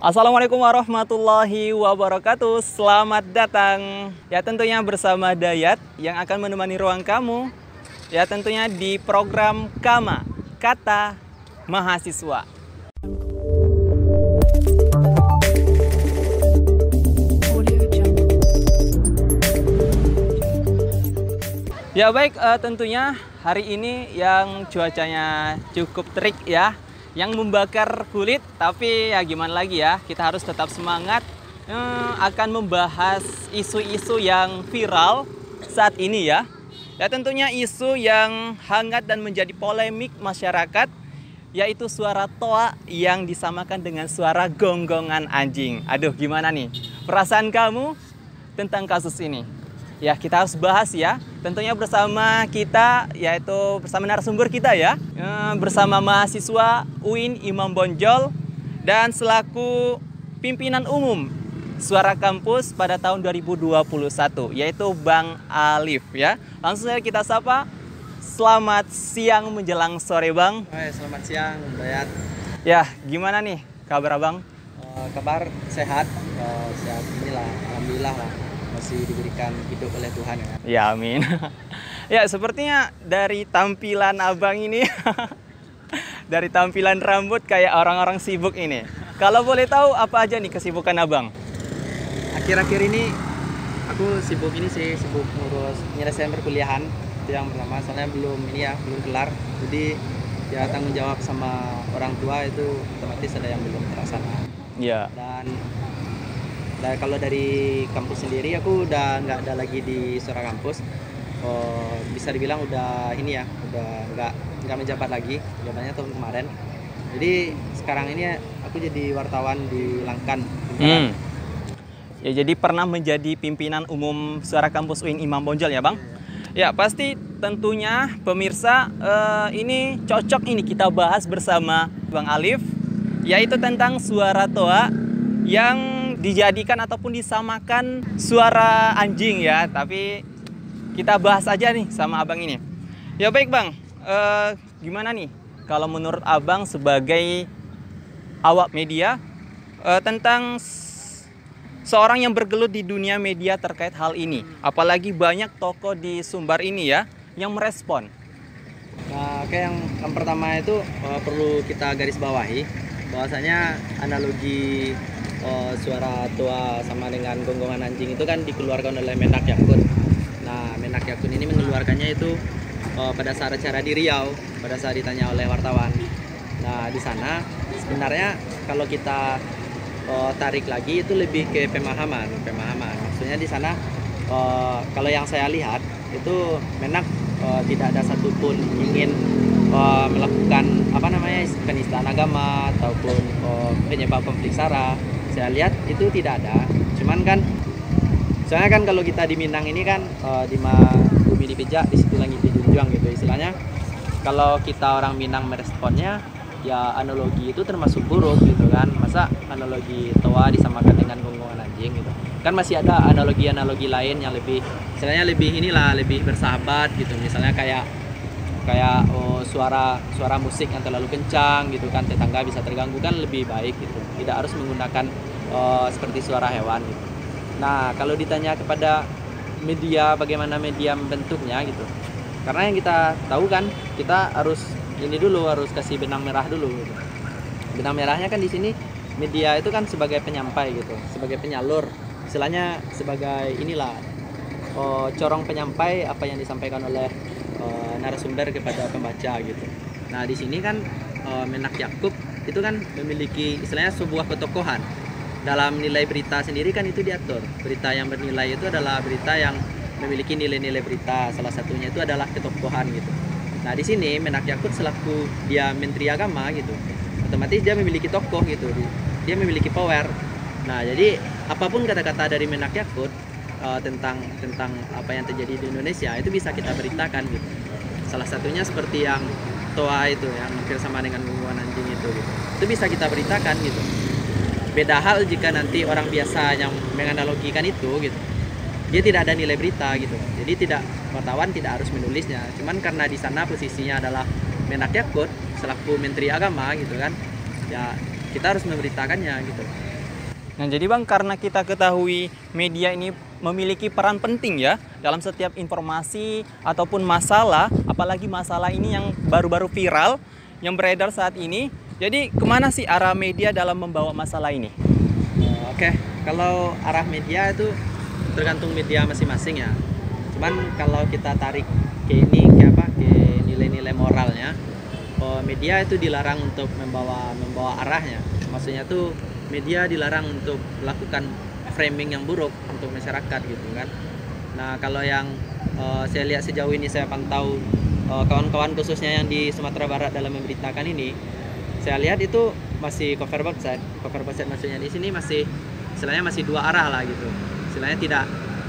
Assalamualaikum warahmatullahi wabarakatuh. Selamat datang. Ya tentunya bersama Dayat yang akan menemani ruang kamu. Ya tentunya di program Kama, Kata Mahasiswa. Ya baik, tentunya hari ini yang cuacanya cukup terik ya, yang membakar kulit, tapi ya gimana lagi ya, kita harus tetap semangat akan membahas isu-isu yang viral saat ini ya. Ya tentunya isu yang hangat dan menjadi polemik masyarakat, yaitu suara toa yang disamakan dengan suara gonggongan anjing. Aduh gimana nih perasaan kamu tentang kasus ini? Ya kita harus bahas ya, tentunya bersama kita, yaitu bersama narasumber kita ya, bersama mahasiswa UIN Imam Bonjol dan selaku pimpinan umum Suara Kampus pada tahun 2021, yaitu Bang Alif ya. Langsung saja kita sapa. Selamat siang menjelang sore Bang. Selamat siang Dayat. Ya gimana nih kabar Abang? Kabar sehat, sehat inilah, alhamdulillah lah. Masih diberikan hidup oleh Tuhan ya. Ya amin. Ya sepertinya dari tampilan abang ini dari tampilan rambut kayak orang-orang sibuk ini. Kalau boleh tahu apa aja nih kesibukan abang? Akhir-akhir ini aku sibuk ngurus penyelesaian perkuliahan. Itu yang pertama, soalnya belum kelar. Jadi ya tanggung jawab sama orang tua itu otomatis ada yang belum terlaksana. Iya. Dan kalau dari kampus sendiri aku udah nggak ada lagi di Suara Kampus. Bisa dibilang udah nggak menjabat lagi, jabatannya tahun kemarin. Jadi sekarang ini aku jadi wartawan di Langkan. Ya jadi pernah menjadi pimpinan umum Suara Kampus UIN Imam Bonjol ya Bang? Ya pasti tentunya pemirsa ini cocok ini kita bahas bersama Bang Alif, yaitu tentang suara toa yang dijadikan ataupun disamakan suara anjing ya. Tapi kita bahas aja nih sama abang ini. Ya baik Bang, gimana nih kalau menurut abang sebagai awak media tentang seorang yang bergelut di dunia media terkait hal ini, apalagi banyak tokoh di Sumbar ini ya yang merespon. Nah, yang pertama itu perlu kita garis bawahi bahwasanya analogi suara toa sama dengan gonggongan anjing itu kan dikeluarkan oleh Menak Yakut. Nah, Menak Yakut ini mengeluarkannya itu pada saat acara di Riau, pada saat ditanya oleh wartawan. Nah, di sana sebenarnya kalau kita tarik lagi itu lebih ke pemahaman. Maksudnya di sana kalau yang saya lihat itu Menak tidak ada satupun ingin melakukan penistaan agama ataupun penyebab konflik sara. Saya lihat itu tidak ada. Soalnya kan kalau kita di Minang ini kan di bumi dipijak, di situ langit dijunjung gitu istilahnya. Kalau kita orang Minang meresponnya ya analogi itu termasuk buruk gitu kan. Masa analogi toa disamakan dengan gonggongan anjing gitu. Kan masih ada analogi lain yang lebih lebih bersahabat gitu. Misalnya kayak suara musik yang terlalu kencang gitu kan, tetangga bisa terganggu, kan lebih baik gitu. Tidak harus menggunakan seperti suara hewan gitu. Nah, kalau ditanya kepada media bagaimana media membentuknya gitu. Karena yang kita tahu kan kita harus kasih benang merah dulu gitu. Benang merahnya kan di sini media itu kan sebagai penyampai gitu, sebagai penyalur. Istilahnya sebagai corong penyampai apa yang disampaikan oleh narasumber kepada pembaca gitu. Nah di sini kan Menak Yakut itu kan memiliki istilahnya sebuah ketokohan. Dalam nilai berita sendiri kan itu diatur. Berita yang bernilai itu adalah berita yang memiliki nilai-nilai berita. Salah satunya itu adalah ketokohan gitu. Nah di sini Menak Yakut selaku dia Menteri Agama gitu, otomatis dia memiliki tokoh gitu. Dia memiliki power. Nah jadi apapun kata-kata dari Menak Yakut tentang apa yang terjadi di Indonesia itu bisa kita beritakan gitu. Salah satunya seperti yang toa itu yang hampir sama dengan gonggongan anjing itu gitu. Itu bisa kita beritakan gitu. Beda hal jika nanti orang biasa yang menganalogikan itu gitu. Dia tidak ada nilai berita gitu. Jadi wartawan tidak harus menulisnya. Cuman karena di sana posisinya adalah Menak Yakut selaku Menteri Agama gitu kan. Ya kita harus memberitakannya gitu. Nah, jadi Bang, karena kita ketahui media ini memiliki peran penting ya dalam setiap informasi ataupun masalah, apalagi masalah ini yang baru-baru viral, yang beredar saat ini. Jadi kemana sih arah media dalam membawa masalah ini? Oke, kalau arah media itu tergantung media masing-masing ya. Cuman kalau kita tarik ke ini, ke nilai-nilai moralnya, media itu dilarang untuk membawa arahnya. Maksudnya tuh media dilarang untuk melakukan framing yang buruk untuk masyarakat gitu kan. Nah, kalau yang saya lihat sejauh ini, saya pantau kawan-kawan khususnya yang di Sumatera Barat dalam memberitakan ini, saya lihat itu masih cover both side maksudnya di sini masih istilahnya masih dua arah lah gitu. Istilahnya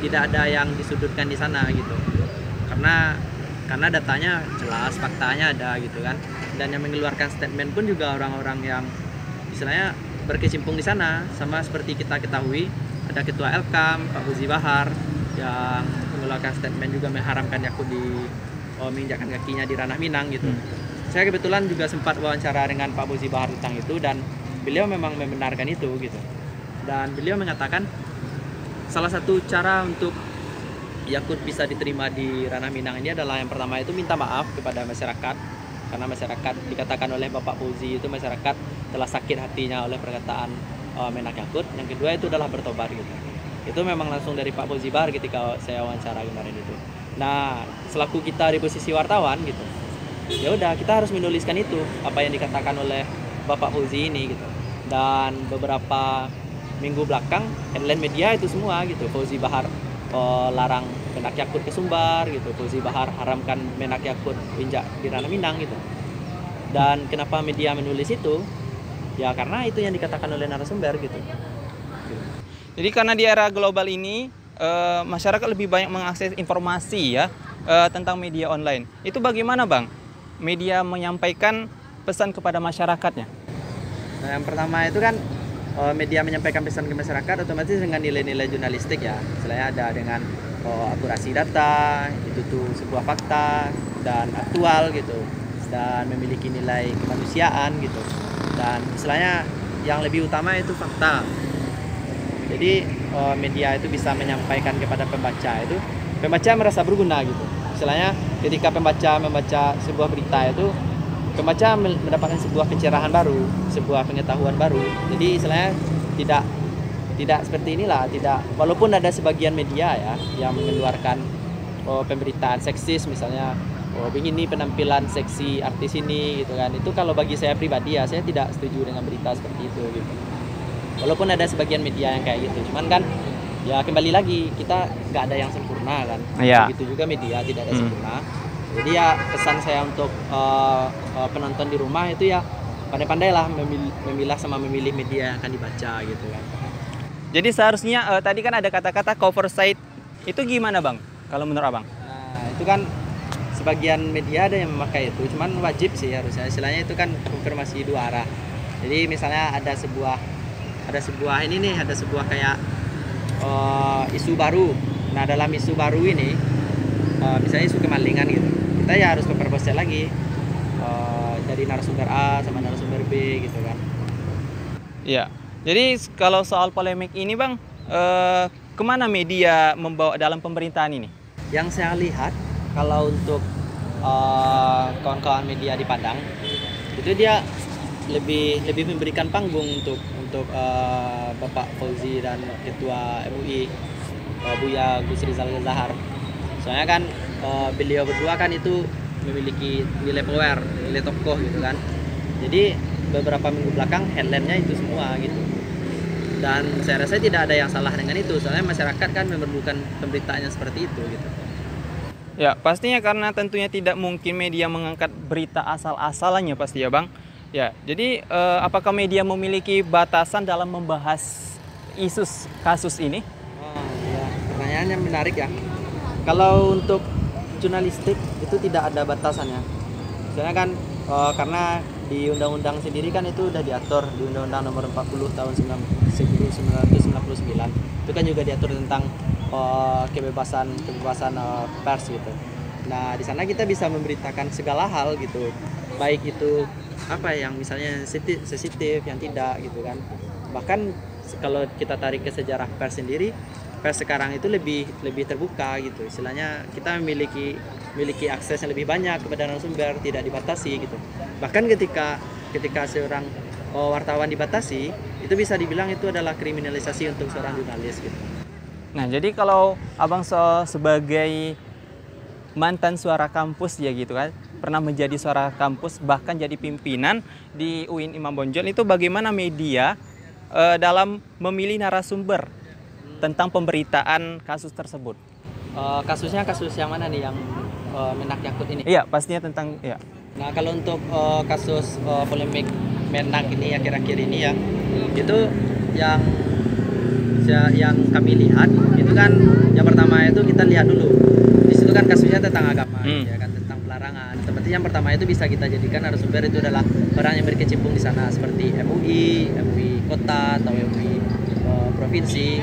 tidak ada yang disudutkan di sana gitu. Karena datanya jelas, faktanya ada gitu kan. Dan yang mengeluarkan statement pun juga orang-orang yang istilahnya berkecimpung di sana. Sama seperti kita ketahui, ada Ketua Elkam, Pak Fauzi Bahar, yang mengeluarkan statement juga mengharamkan Yakult menginjakkan kakinya di ranah Minang gitu. Saya kebetulan juga sempat wawancara dengan Pak Fauzi Bahar tentang itu, dan beliau memang membenarkan itu gitu. Dan beliau mengatakan salah satu cara untuk Yakult bisa diterima di ranah Minang ini adalah yang pertama itu minta maaf kepada masyarakat, karena masyarakat dikatakan oleh Bapak Fauzi itu masyarakat telah sakit hatinya oleh perkataan Menak Yakult. Yang kedua itu adalah bertobat gitu. Itu memang langsung dari Pak Fauzi Bahar ketika saya wawancara kemarin itu. Nah, selaku kita di posisi wartawan gitu, ya udah kita harus menuliskan itu apa yang dikatakan oleh Bapak Fauzi ini gitu. Dan beberapa minggu belakang headline media itu semua gitu, Fauzi Bahar larang Menak Yakult ke Sumbar gitu, Fauzi Bahar haramkan Menak Yakult injak di ranah Minang gitu. Dan kenapa media menulis itu? Ya karena itu yang dikatakan oleh narasumber gitu. Jadi karena di era global ini masyarakat lebih banyak mengakses informasi ya tentang media online. Itu bagaimana Bang? Media menyampaikan pesan kepada masyarakatnya. Nah, yang pertama itu kan media menyampaikan pesan ke masyarakat otomatis dengan nilai-nilai jurnalistik ya. Selain ada dengan akurasi data, itu tuh sebuah fakta dan aktual gitu, dan memiliki nilai kemanusiaan gitu. Dan istilahnya yang lebih utama itu fakta. Jadi media itu bisa menyampaikan kepada pembaca merasa berguna gitu. Istilahnya ketika pembaca membaca sebuah berita itu, pembaca mendapatkan sebuah pencerahan baru, sebuah pengetahuan baru. Jadi istilahnya tidak seperti inilah, walaupun ada sebagian media ya yang mengeluarkan pemberitaan seksis misalnya, begini penampilan seksi artis ini gitu kan. Itu kalau bagi saya pribadi ya, saya tidak setuju dengan berita seperti itu gitu. Walaupun ada sebagian media yang kayak gitu, cuman kan ya kembali lagi kita nggak ada yang sempurna kan. Begitu juga media tidak ada sempurna. Jadi ya pesan saya untuk penonton di rumah itu ya pandai-pandailah memilah sama memilih media yang akan dibaca gitu kan. Jadi seharusnya tadi kan ada kata-kata cover site, itu gimana Bang kalau menurut Abang? Nah itu kan sebagian media ada yang memakai itu, cuman wajib sih harusnya. Istilahnya itu kan konfirmasi dua arah. Jadi misalnya ada sebuah kayak isu baru. Nah dalam isu baru ini misalnya isu kemalingan gitu, kita ya harus cover lagi dari narasumber A sama narasumber B gitu kan. Iya. Jadi kalau soal polemik ini Bang, kemana media membawa dalam pemerintahan ini? Yang saya lihat kalau untuk kawan-kawan media di Padang itu dia lebih memberikan panggung untuk Bapak Fauzi dan Ketua MUI Buya Gus Rizal Zahar. Soalnya kan beliau berdua kan itu memiliki nilai power, nilai tokoh gitu kan. Jadi beberapa minggu belakang headline-nya itu semua gitu. Dan saya rasa tidak ada yang salah dengan itu, soalnya masyarakat kan memerlukan pemberitaan yang seperti itu gitu. Ya pastinya, karena tentunya tidak mungkin media mengangkat berita asal-asalannya pasti ya Bang. Ya, jadi apakah media memiliki batasan dalam membahas kasus ini? Ya, pertanyaannya menarik ya. Kalau untuk jurnalistik itu tidak ada batasannya. Soalnya kan karena di undang-undang sendiri kan itu udah diatur di Undang-Undang Nomor 40 tahun 1999. Itu kan juga diatur tentang kebebasan pers gitu. Nah, di sana kita bisa memberitakan segala hal gitu. Baik itu apa yang misalnya sensitif yang tidak gitu kan. Bahkan kalau kita tarik ke sejarah pers sendiri, pers sekarang itu lebih terbuka gitu. Istilahnya kita memiliki akses yang lebih banyak kepada narasumber, tidak dibatasi gitu. Bahkan ketika seorang wartawan dibatasi, itu bisa dibilang itu adalah kriminalisasi untuk seorang jurnalis gitu. Nah, jadi kalau Abang sebagai mantan suara kampus ya gitu kan, pernah menjadi suara kampus, bahkan jadi pimpinan di UIN Imam Bonjol, itu bagaimana media dalam memilih narasumber tentang pemberitaan kasus tersebut? Kasusnya kasus yang mana nih yang Menak Yakut ini? Iya, pastinya tentang ya. Nah, kalau untuk kasus polemik Menak ini akhir-akhir ini ya, itu yang kami lihat itu kan yang pertama itu kita lihat dulu. Di situ kan kasusnya tentang agama ya kan, tentang pelarangan. Seperti yang pertama itu bisa kita jadikan narasumber itu adalah orang yang berkecimpung di sana seperti MUI kota atau MUI provinsi,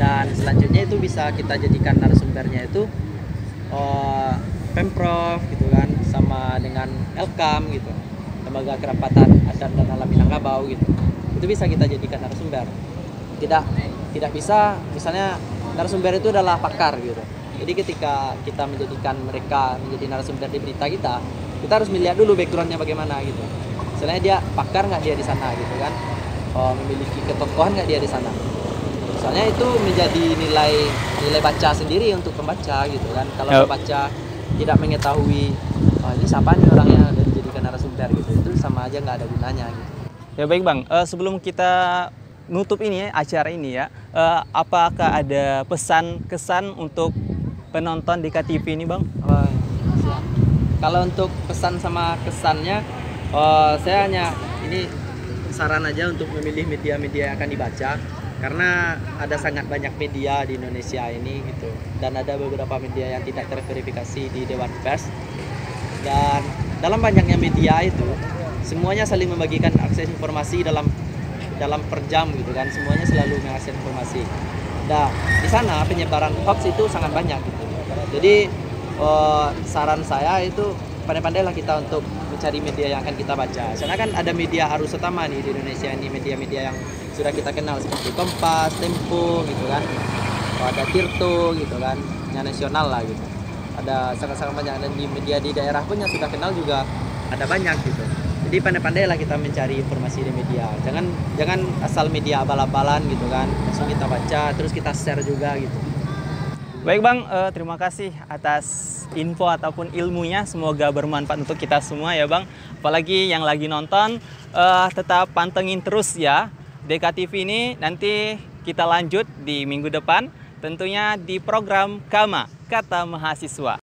dan selanjutnya itu bisa kita jadikan narasumbernya itu Pemprov gitu kan, sama dengan Elkam gitu, Lembaga Kerapatan Adat dan Alam Minangkabau gitu. Itu bisa kita jadikan narasumber. Tidak bisa misalnya narasumber itu adalah pakar gitu. Jadi ketika kita menjadikan mereka menjadi narasumber di berita kita harus melihat dulu backgroundnya bagaimana gitu. Misalnya dia pakar nggak dia di sana gitu kan, memiliki ketokohan nggak dia di sana. Misalnya itu menjadi nilai baca sendiri untuk pembaca gitu kan. Kalau pembaca tidak mengetahui ini siapa nih orangnya dan dijadikan narasumber gitu, itu sama aja nggak ada gunanya gitu. Ya baik Bang, sebelum kita nutup ini ya, acara ini ya, apakah ada pesan-kesan untuk penonton DKTV ini Bang? Siap. Kalau untuk pesan sama kesannya, saya hanya ini saran aja untuk memilih media-media yang akan dibaca, karena ada sangat banyak media di Indonesia ini gitu, dan ada beberapa media yang tidak terverifikasi di Dewan Pers, dan dalam banyaknya media itu semuanya saling membagikan akses informasi dalam per jam gitu kan, semuanya selalu mengakses informasi. Nah, di sana penyebaran hoax itu sangat banyak gitu. Jadi saran saya itu pandai-pandailah kita untuk mencari media yang akan kita baca. Soalnya kan ada media arus utama nih di Indonesia ini, media-media yang sudah kita kenal seperti Kompas, Tempo gitu kan. Ada Tirto gitu kan, yang nasional lah gitu. Ada sangat-sangat banyak, dan di media di daerah pun yang sudah kenal juga ada banyak gitu. Jadi pandai-pandailah kita mencari informasi di media. Jangan asal media abal-abalan gitu kan. Langsung kita baca, terus kita share juga gitu. Baik Bang, terima kasih atas info ataupun ilmunya. Semoga bermanfaat untuk kita semua ya Bang. Apalagi yang lagi nonton, tetap pantengin terus ya DKTV ini. Nanti kita lanjut di minggu depan, tentunya di program Kama, Kata Mahasiswa.